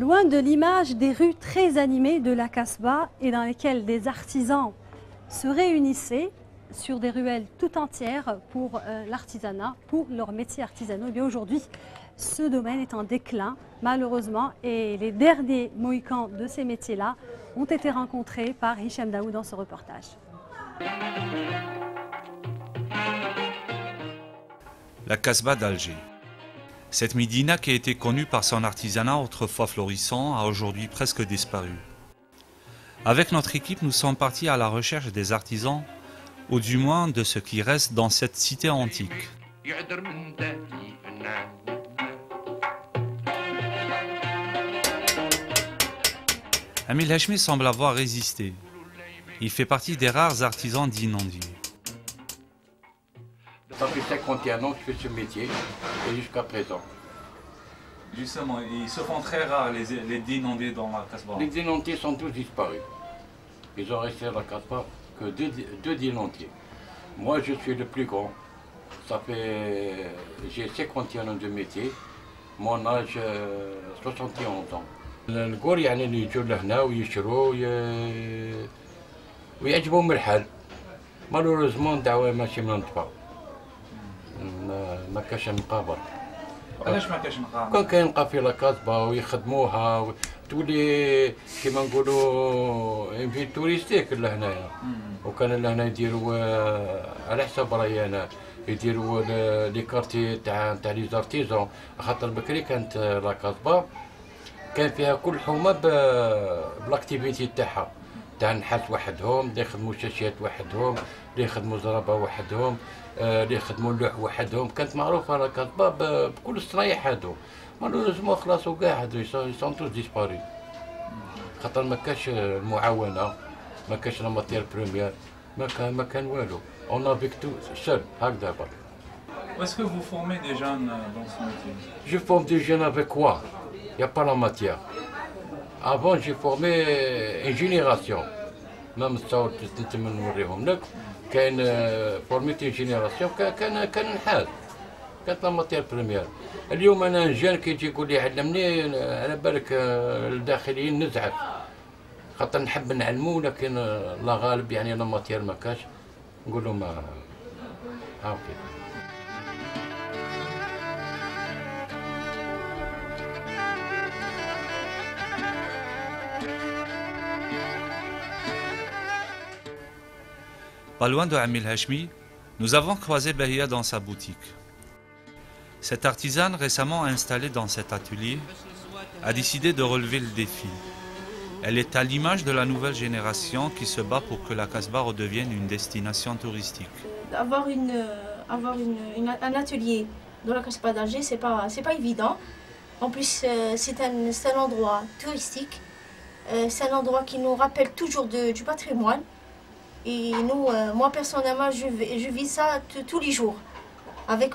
Loin de l'image des rues très animées de la Kasbah et dans lesquelles des artisans se réunissaient sur des ruelles tout entières pour l'artisanat, pour leurs métiers artisanaux, et bien aujourd'hui, ce domaine est en déclin, malheureusement, et les derniers mohicans de ces métiers-là ont été rencontrés par Hicham Daoud dans ce reportage. La Kasbah d'Alger. Cette Médina qui a été connue par son artisanat autrefois florissant a aujourd'hui presque disparu. Avec notre équipe, nous sommes partis à la recherche des artisans, ou du moins de ce qui reste dans cette cité antique. Amil Hachmi semble avoir résisté. Il fait partie des rares artisans d'Inondier. Ça fait 51 ans que je fais ce métier, et jusqu'à présent. Justement, ils se font très rares les d'inondés dans la Kasbah. Les dénontés sont tous disparus. Ils ont resté à la Kasbah que deux dénontés. Moi, je suis le plus grand. J'ai 51 ans de métier. Mon âge, 71 ans. الكور يعني اللي يجوا لهنا ويشروا ويعجبهم الحال. مالوريزمون الدعوة ماشي منطبة. ما كاش مقابل. علاش ما كاش مقابل؟ كون كاين نلقى في لاكاسبا ويخدموها تولي كيما نقولوا انفي توريستيك لهنايا. وكان لهنا يديروا على حساب رايي انا يديروا لي كارتي تاع لي زارتيزون خاطر بكري كانت لاكاسبا كان فيها كل حومه بالاكتيفيتي تاعها تاع النحاس وحدهم، اللي يخدموا شاشات وحدهم، اللي يخدموا زرابه وحدهم، اللي يخدموا اللوح وحدهم. كانت معروفه لا كاسبا بكل الصنايع هادو. مالوريزمون خلاص وكاع هادو يسون توس ديسباري خاطر ما كاش المعاونه، ما كاش لا ماتير بروميير، ما كان والو. اون افيك تو سول هكذا برك. Est-ce que vous formez des jeunes dans ce métier? Je forme des jeunes avec quoi? Il n'y a pas la matière. Avant, j'ai formé une génération. Même ça, je vais نوريهم لك. كان فورميت une génération كان نحاس. كانت لا ماتير بريمير. اليوم انا جان كي يجي يقول لي علمني على بالك الداخليين نزعف. خاطر نحب نعلمو لكن لا غالب يعني لا ماتير ما كاش. نقول لهم هاكي. Pas loin de Amil Hachmi, nous avons croisé Bahia dans sa boutique. Cette artisane récemment installée dans cet atelier a décidé de relever le défi. Elle est à l'image de la nouvelle génération qui se bat pour que la Kasbah redevienne une destination touristique. Avoir un atelier dans la Kasbah d'Alger, c'est pas évident. En plus, c'est un endroit touristique. C'est un endroit qui nous rappelle toujours du patrimoine. Et nous, moi personnellement, je vis ça tous les jours avec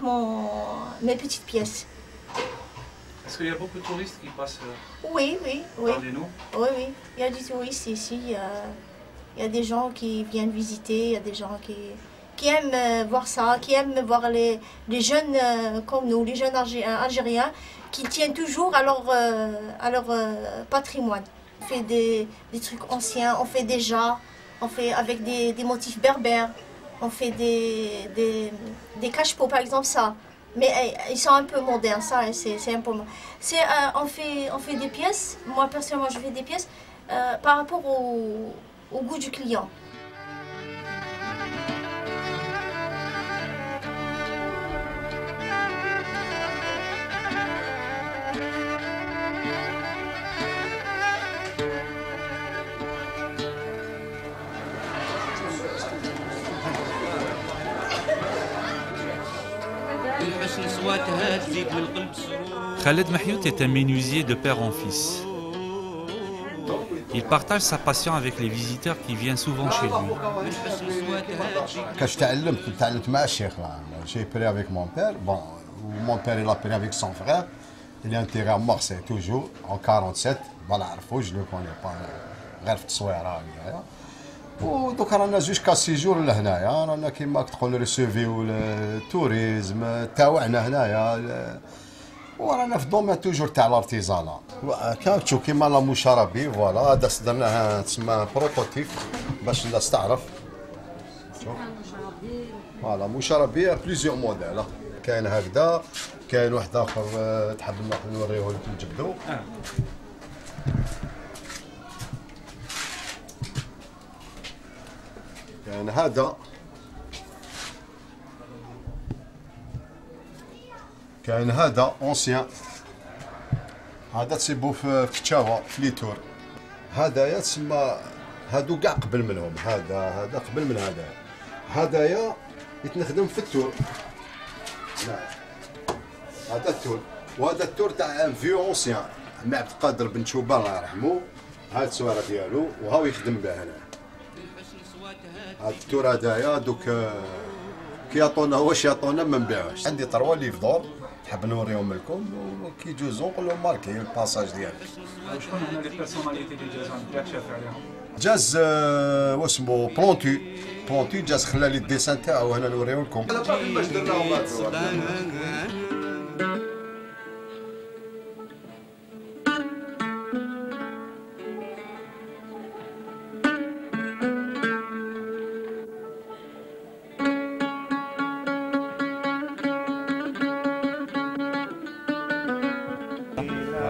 mes petites pièces. Est-ce qu'il y a beaucoup de touristes qui passent Oui. Parlez-nous. Oui. Il y a des touristes ici. Il y a des gens qui viennent visiter. Il y a des gens qui aiment voir ça, qui aiment voir les jeunes comme nous, les jeunes Algériens, qui tiennent toujours à leur patrimoine. On fait des trucs anciens, on fait des jarres. On fait avec des motifs berbères, on fait des cache-pots par exemple ça, mais ils sont un peu modernes, ça c'est un peu. On fait des pièces, moi personnellement je fais des pièces par rapport au goût du client. Khaled Mahyout est un menuisier de père en fils. Il partage sa passion avec les visiteurs qui viennent souvent chez lui. Quand je تعلمت مع الشيخ. J'ai appris avec mon père. Bon, mon père il a appris avec son frère. Il est enterré à Marseille toujours en 47. Voilà, je le connais pas. غير في التصويره هكذايا. ودوك رانا جوج كا سيجور لهنايا رانا كيما تقول ريسيفيو التوريزم تاوعنا هنايا ورانا في الدومين توجور تاع الارتيزانا كما تشوف كيما لا مشاربي فوالا هذا درناه تسمى بروتوتيب باش الناس تعرف فوالا مشاربي بليزيور موديل كاين هكذا كاين واحد اخر تحب نوريه لكم نجبدو كاين هذا كاين هذا اونسيان هذا تسيبو في كتشاوه في ليتور هذايا تسمى هادو كاع قبل منهم هذا قبل من هذايا يتنخدم في التور هذا التور وهذا التور تاع فيو اونسيان مع عبد القادر بن شوبان الله يرحمه هاد السواره ديالو وهاو يخدم به هنا هاد التور هذايا دوك كي يعطونا واش يعطونا ما نبيعوش عندي طروا لي في دور نحب نوريهم لكم وكي يجوزو نقول لهم ماركي الباساج ديالك شكون هنا لي بيرسوناليتي اللي جازو عندك شاف عليهم جاز واسمو بلونتي جاز خلى لي الديسان تاعو هنا نوريهم لكم انا باقي باش درناهم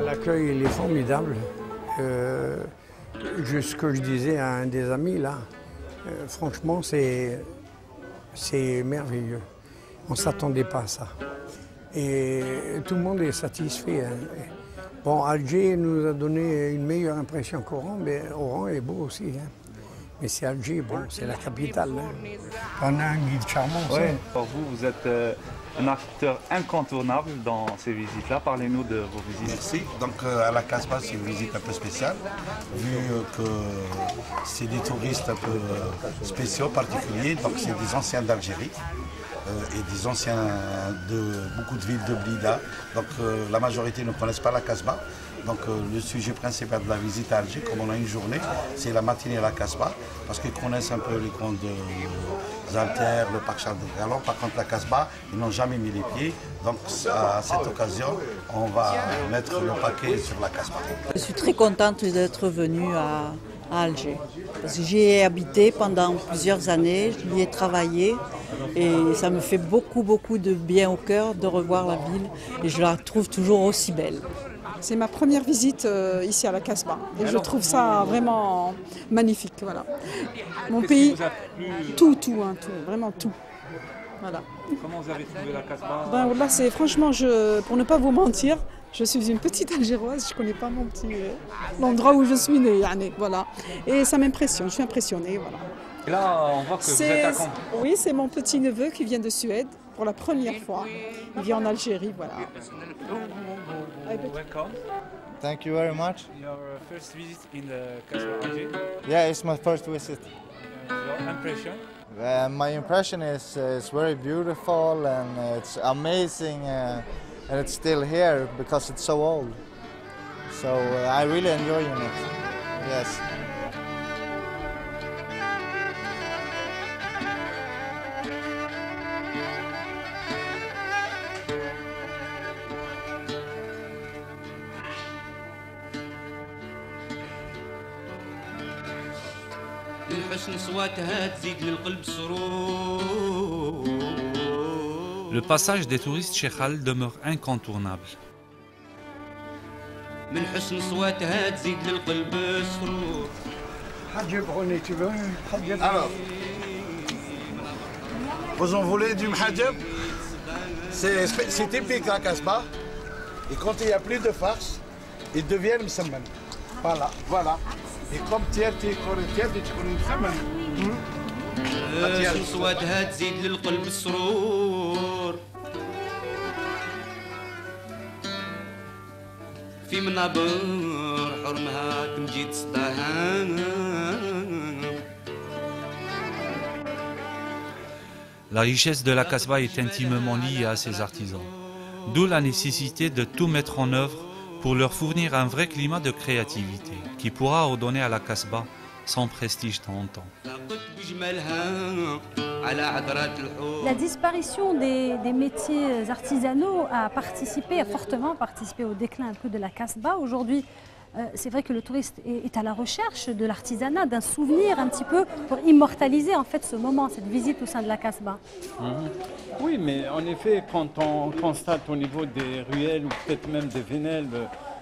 L'accueil il est formidable. Ce que je disais à un des amis là, franchement c'est merveilleux. On ne s'attendait pas à ça. Et tout le monde est satisfait. Hein. Bon, Alger nous a donné une meilleure impression qu'Oran, mais Oran est beau aussi. Hein. Mais c'est Alger, bon, c'est la capitale. Hein. On a un guide charmant. Ouais, pour vous, vous êtes un acteur incontournable dans ces visites-là. Parlez-nous de vos visites. Merci. Donc à la Casbah, c'est une visite un peu spéciale, vu que c'est des touristes un peu spéciaux, particuliers. Donc c'est des anciens d'Algérie et des anciens de beaucoup de villes de Blida. Donc la majorité ne connaissent pas la Casbah. Donc le sujet principal de la visite à Alger, comme on a une journée, c'est la matinée à la Casbah, parce qu'ils connaissent un peu les comptes de Zalter, le parc Charles de Gaulle. Par contre, la Casbah, ils n'ont jamais mis les pieds. Donc à cette occasion, on va mettre le paquet sur la Casbah. Je suis très contente d'être venue à Alger. Parce que j'y ai habité pendant plusieurs années, j'y ai travaillé et ça me fait beaucoup de bien au cœur de revoir la ville et je la trouve toujours aussi belle. C'est ma première visite ici à la Casbah et je trouve ça vraiment magnifique. Voilà. Mon pays, tout, vraiment tout. Voilà. Comment vous avez trouvé la Casbah? Ben, là, c'est franchement, pour ne pas vous mentir, je suis une petite Algéroise, je ne connais pas mon petit l'endroit où je suis née, voilà. Et ça m'impressionne, je suis impressionnée, voilà. Et là, on voit que vous êtes à Caen. Oui, c'est mon petit neveu qui vient de Suède pour la première fois. Il vit en Algérie, voilà. Welcome. Thank you very much. Your first visit in the Casbah Alger. Yeah, it's my first visit. Your impression? My impression is it's very beautiful and it's amazing and it's still here because it's so old. So I really enjoy it. Yes. Le passage des touristes chez Khal demeure incontournable. Alors, vous en voulez du mhadjab? C'est typique la Casbah. Et quand il n'y a plus de farce, ils deviennent msamman. Voilà. Et comme tiens, tu connais msamman. في منابر حرمها تمجيد صداها. La richesse de la Casbah est intimement liée à ses artisans, d'où la nécessité de tout mettre en œuvre pour leur fournir un vrai climat de créativité qui pourra redonner à la Casbah son prestige d'antan. على عذرات الحور. La disparition des métiers artisanaux a fortement participé au déclin un peu de la Kasbah. Aujourd'hui, c'est vrai que le touriste est à la recherche de l'artisanat, d'un souvenir un petit peu pour immortaliser en fait ce moment, cette visite au sein de la Kasbah. Oui, mais en effet, quand on constate au niveau des ruelles ou peut-être même des vénelles,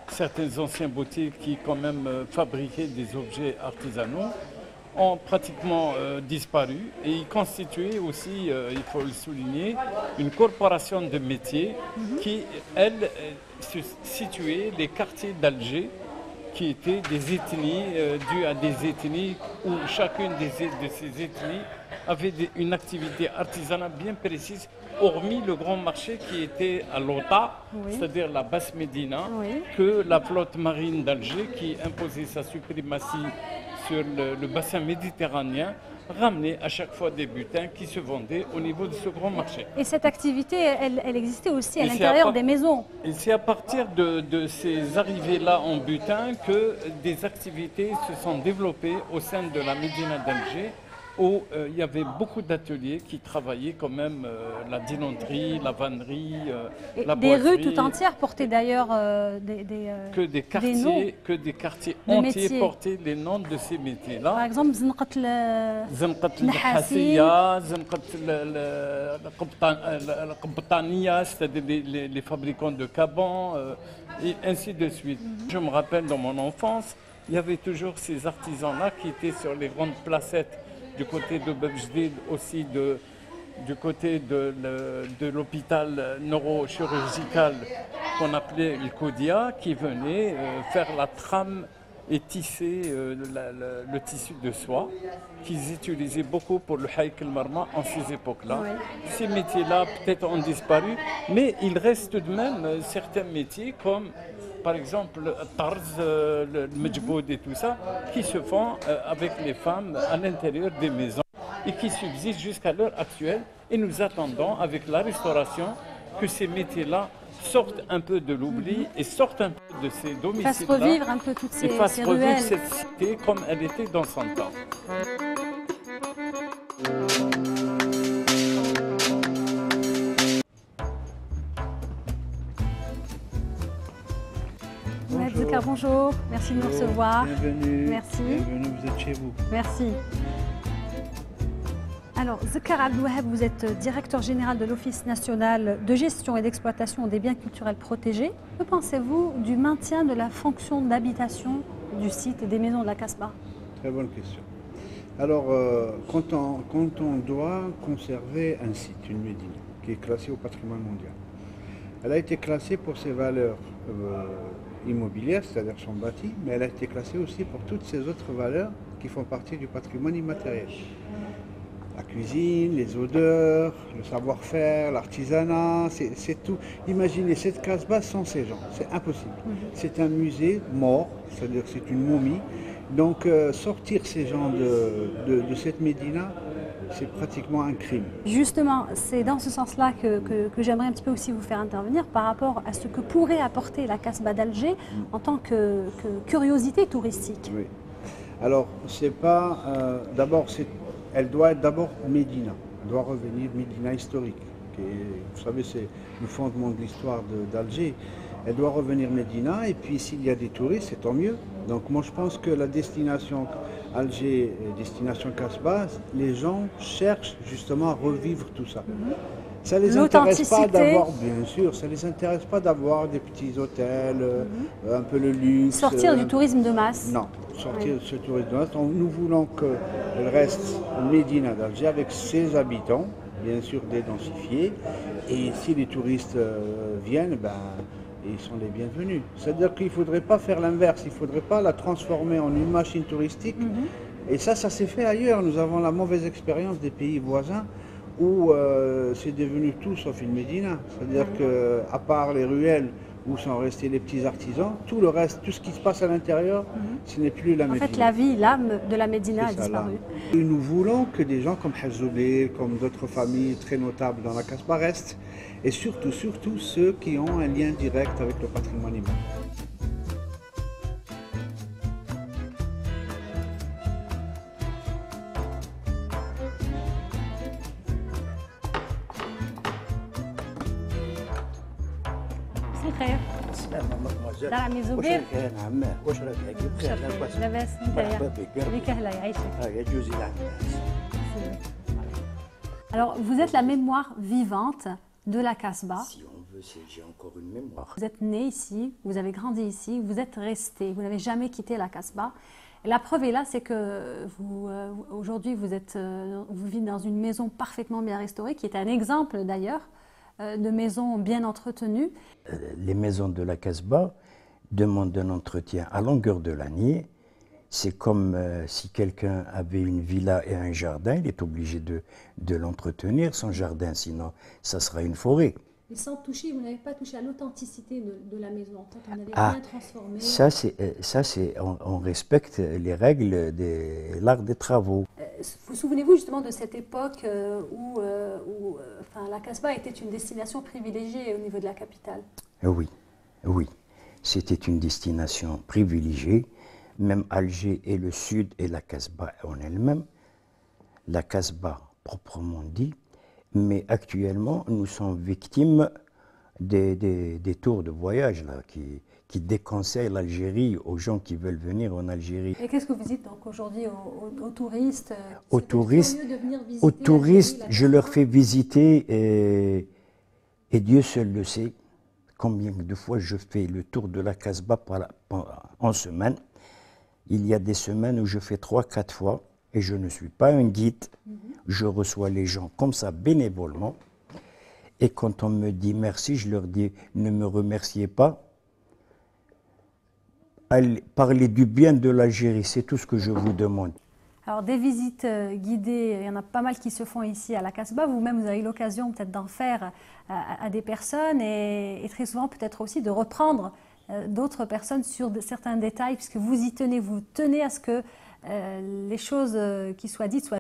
certaines anciennes boutiques qui quand même fabriquaient des objets artisanaux ont pratiquement disparu et ils constituaient aussi, il faut le souligner, une corporation de métiers qui, elle, se situait les quartiers d'Alger qui étaient des ethnies dues à des ethnies où chacune de ces ethnies avait une activité artisanale bien précise, hormis le grand marché qui était à Lota, c'est-à-dire la basse Médina, que la flotte marine d'Alger qui imposait sa suprématie sur le bassin méditerranéen ramenait à chaque fois des butins qui se vendaient au niveau de ce grand marché. Et cette activité, elle existait aussi à l'intérieur des maisons. Et c'est à partir de ces arrivées-là en butin que des activités se sont développées au sein de la Médina d'Alger, où il y avait beaucoup d'ateliers qui travaillaient quand même la dinanterie, la vannerie, la boiserie. Des rues tout entières portaient d'ailleurs des quartiers entiers portaient les noms de ces métiers-là. Par exemple, Zenqat al-Nahasiya, Zenqat al-Qabtaniya, c'est-à-dire les fabricants de cabans, et ainsi de suite. Je me rappelle dans mon enfance, il y avait toujours ces artisans-là qui étaient sur les grandes placettes du côté de Bebjdid, aussi du côté de l'hôpital neurochirurgical qu'on appelait le Kodia, qui venait faire la trame et tisser le tissu de soie qu'ils utilisaient beaucoup pour le haïk al-marma en ces époques-là. Ces métiers-là peut-être ont disparu, mais il reste tout de même certains métiers comme par exemple le tarz, le mejboud et tout ça, qui se font avec les femmes à l'intérieur des maisons et qui subsistent jusqu'à l'heure actuelle. Et nous attendons avec la restauration que ces métiers-là sortent un peu de l'oubli et sortent un peu de ces domiciles-là. Fassent revivre un peu toutes ces ruelles. Et fassent revivre cette cité comme elle était dans son temps. Bonjour, merci de nous recevoir. Bienvenue. Merci. Bienvenue, vous êtes chez vous. Merci. Alors, Zakar Abdouahab, vous êtes directeur général de l'Office national de gestion et d'exploitation des biens culturels protégés. Que pensez-vous du maintien de la fonction d'habitation du site et des maisons de la Kasbah? Très bonne question. Alors, quand on doit conserver un site, une médine, qui est classée au patrimoine mondial, elle a été classée pour ses valeurs immobilière, c'est-à-dire son bâti, mais elle a été classée aussi pour toutes ces autres valeurs qui font partie du patrimoine immatériel. La cuisine, les odeurs, le savoir-faire, l'artisanat, c'est tout. Imaginez cette Kasbah sans ces gens, c'est impossible. C'est un musée mort, c'est-à-dire que c'est une momie. Donc sortir ces gens de cette médina, c'est pratiquement un crime. Justement, c'est dans ce sens-là que j'aimerais un petit peu aussi vous faire intervenir par rapport à ce que pourrait apporter la Kasbah d'Alger en tant que curiosité touristique. Oui. Alors, c'est pas... elle doit être d'abord Médina. Elle doit revenir Médina historique. Vous savez, c'est le fondement de l'histoire d'Alger. Elle doit revenir Médina, et puis s'il y a des touristes, c'est tant mieux. Donc moi je pense que la destination Alger, destination Kasbah, les gens cherchent justement à revivre tout ça. Ça les intéresse pas d'avoir, bien sûr, ça les intéresse pas d'avoir des petits hôtels, un peu le luxe. Sortir du tourisme de masse. Non, sortir de ce tourisme de masse. Donc, nous voulons qu'elle reste Médina d'Alger avec ses habitants, bien sûr dédensifiés. Et si les touristes viennent, ils sont les bienvenus. C'est-à-dire qu'il ne faudrait pas faire l'inverse, il ne faudrait pas la transformer en une machine touristique. Et ça s'est fait ailleurs. Nous avons la mauvaise expérience des pays voisins où c'est devenu tout sauf une médina. C'est-à-dire qu'à part les ruelles où sont restés les petits artisans, tout le reste, tout ce qui se passe à l'intérieur, ce n'est plus la médina. En fait, la vie, l'âme de la médina a disparu. Et nous voulons que des gens comme Hazoulé, comme d'autres familles très notables dans la Kasbah restent, et surtout ceux qui ont un lien direct avec le patrimoine immatériel. السلامة مدموزيل. دار عمي زبير. واش راك عماه؟ واش راك عايش بخير؟ لاباس؟ لاباس مرحبا نتايا. بك. بك أهلا يعيشك. يا جوزي العماس. Alors, vous êtes la mémoire vivante de la Casbah. Si on veut, j'ai encore une mémoire. Vous êtes né ici, vous avez grandi ici, vous êtes resté, vous n'avez jamais quitté la Casbah. Et la preuve est là, c'est que vous, aujourd'hui, vous vivez dans une maison parfaitement bien restaurée, qui est un exemple d'ailleurs de maison bien entretenue. Les maisons de la Casbah demandent un entretien à longueur de l'année. C'est comme si quelqu'un avait une villa et un jardin, il est obligé de l'entretenir, son jardin, sinon ça sera une forêt. Mais sans toucher, vous n'avez pas touché à l'authenticité de la maison. En fait, on n'avait rien transformé. On respecte les règles de l'art des travaux. Vous souvenez-vous justement de cette époque où la Casbah était une destination privilégiée au niveau de la capitale? Oui, oui. C'était une destination privilégiée. Même Alger et le sud et la Casbah en elle-même, la Casbah proprement dit, mais actuellement nous sommes victimes des tours de voyage là, qui déconseillent l'Algérie aux gens qui veulent venir en Algérie. Et qu'est-ce que vous dites donc aujourd'hui aux touristes? Aux touristes, je leur fais visiter et Dieu seul le sait combien de fois je fais le tour de la Casbah en semaine. Il y a des semaines où je fais 3-4 fois et je ne suis pas un guide. Je reçois les gens comme ça bénévolement. Et quand on me dit merci, je leur dis ne me remerciez pas. Parlez du bien de l'Algérie, c'est tout ce que je vous demande. Alors des visites guidées, il y en a pas mal qui se font ici à la Casbah. Vous-même, vous avez eu l'occasion peut-être d'en faire à des personnes et très souvent peut-être aussi de reprendre d'autres personnes sur certains détails, puisque vous y tenez, vous tenez à ce que les choses qui soient dites soient